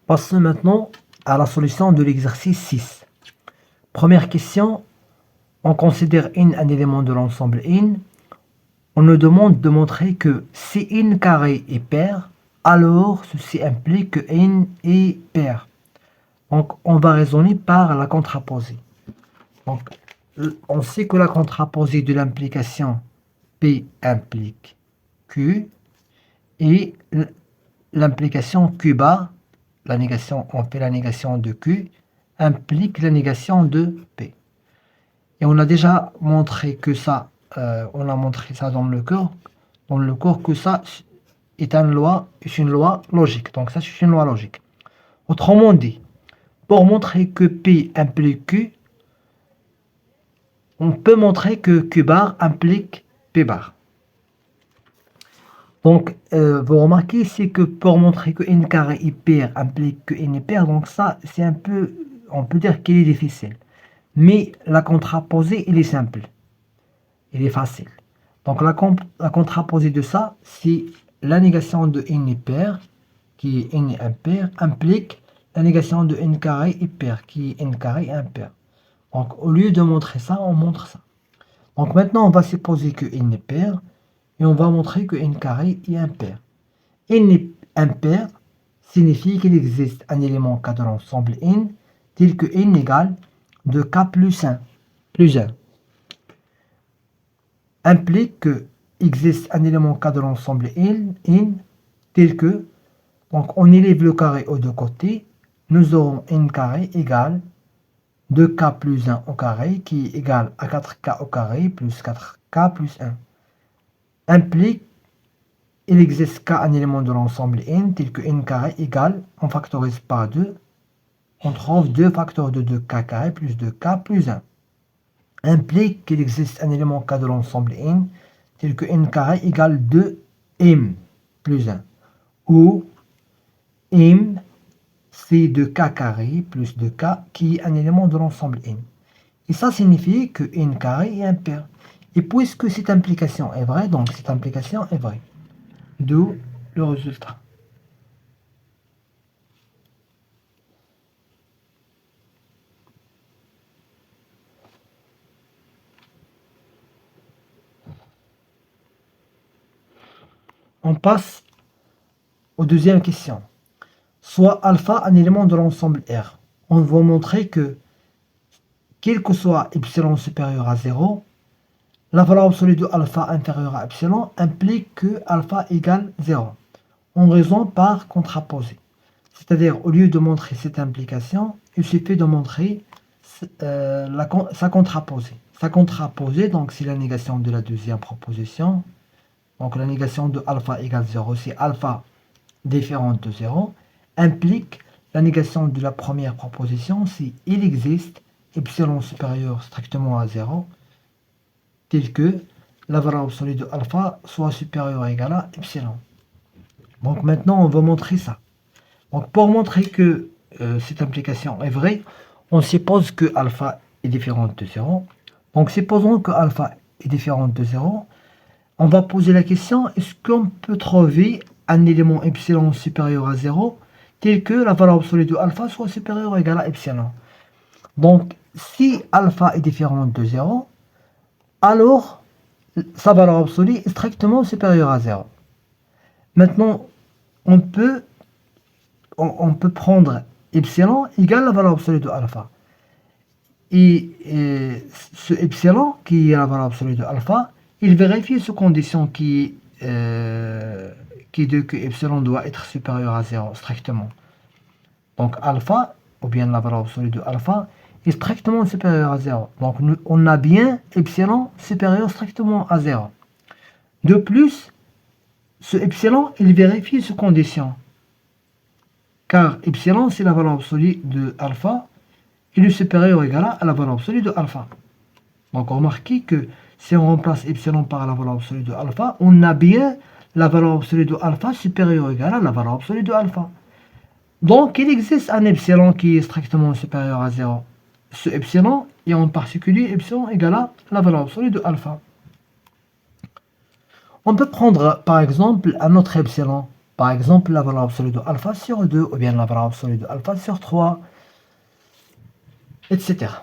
Passons maintenant à la solution de l'exercice 6. Première question, on considère n un élément de l'ensemble n. On nous demande de montrer que si n carré est pair, alors ceci implique que n est pair. Donc on va raisonner par la contraposée. Donc on sait que la contraposée de l'implication P implique Q et l'implication Q bar, la négation, on fait la négation de Q, implique la négation de P. Et on a déjà montré que ça, on a montré ça dans le cours que ça est une loi logique. Donc ça, c'est une loi logique. Autrement dit, pour montrer que P implique Q, on peut montrer que Q bar implique P bar. Donc, vous remarquez ici que pour montrer que n carré est pair implique que n est pair, donc ça, c'est un peu, on peut dire qu'il est difficile. Mais la contraposée, elle est simple. Elle est facile. Donc, la contraposée de ça, c'est la négation de n est pair, qui est n est impair, implique la négation de n carré est pair, qui est n carré est impair. Donc, au lieu de montrer ça, on montre ça. Donc, maintenant, on va supposer que n est pair, et on va montrer que n carré est impair. N est impair signifie qu'il existe un élément K de l'ensemble n, tel que n égale de K plus 1. Implique qu'il existe un élément K de l'ensemble n, tel que, donc on élève le carré aux deux côtés, nous aurons n carré égale 2K plus 1 au carré, qui est égal à 4K au carré plus 4K plus 1. Implique il existe K un élément de l'ensemble n, tel que n carré égale, on factorise par 2, on trouve 2 facteurs de 2K carré plus 2K plus 1. Implique qu'il existe un élément K de l'ensemble n, tel que n carré égale 2m plus 1, où m c'est 2K carré plus 2K qui est un élément de l'ensemble n. Et ça signifie que n carré est impair. Et puisque cette implication est vraie, donc cette implication est vraie. D'où le résultat. On passe aux deuxième question. Soit alpha un élément de l'ensemble R. On va montrer que, quel que soit epsilon supérieur à 0, la valeur absolue de alpha inférieure à epsilon implique que alpha égale 0. On raisonne par contraposée. C'est-à-dire, au lieu de montrer cette implication, il suffit de montrer sa contraposée. Sa contraposée, donc c'est la négation de la deuxième proposition. Donc la négation de alpha égale 0, c'est alpha différente de 0, implique la négation de la première proposition si il existe epsilon supérieur strictement à 0, tel que la valeur absolue de alpha soit supérieure ou égale à epsilon. Donc maintenant, on va montrer ça. Donc pour montrer que cette implication est vraie, on suppose que alpha est différente de 0. Donc supposons que alpha est différente de 0. On va poser la question, est-ce qu'on peut trouver un élément epsilon supérieur à 0 tel que la valeur absolue de alpha soit supérieure ou égale à epsilon? Donc si alpha est différente de 0, alors sa valeur absolue est strictement supérieure à 0. Maintenant, on peut prendre epsilon égale la valeur absolue de alpha. Et ce epsilon, qui est la valeur absolue de alpha, il vérifie sous condition qui dit que epsilon doit être supérieur à 0 strictement. Donc alpha, ou bien la valeur absolue de alpha, est strictement supérieur à 0. Donc on a bien epsilon supérieur strictement à 0. De plus, ce epsilon, il vérifie sous condition. Car epsilon, c'est la valeur absolue de alpha, il est supérieur ou égal à la valeur absolue de alpha. Donc remarquez que si on remplace epsilon par la valeur absolue de alpha, on a bien la valeur absolue de alpha supérieure ou égale à la valeur absolue de alpha. Donc il existe un epsilon qui est strictement supérieur à 0. Ce epsilon est en particulier epsilon égale à la valeur absolue de alpha. On peut prendre par exemple un autre epsilon Par exemple, la valeur absolue de alpha sur 2, ou bien la valeur absolue de alpha sur 3, etc.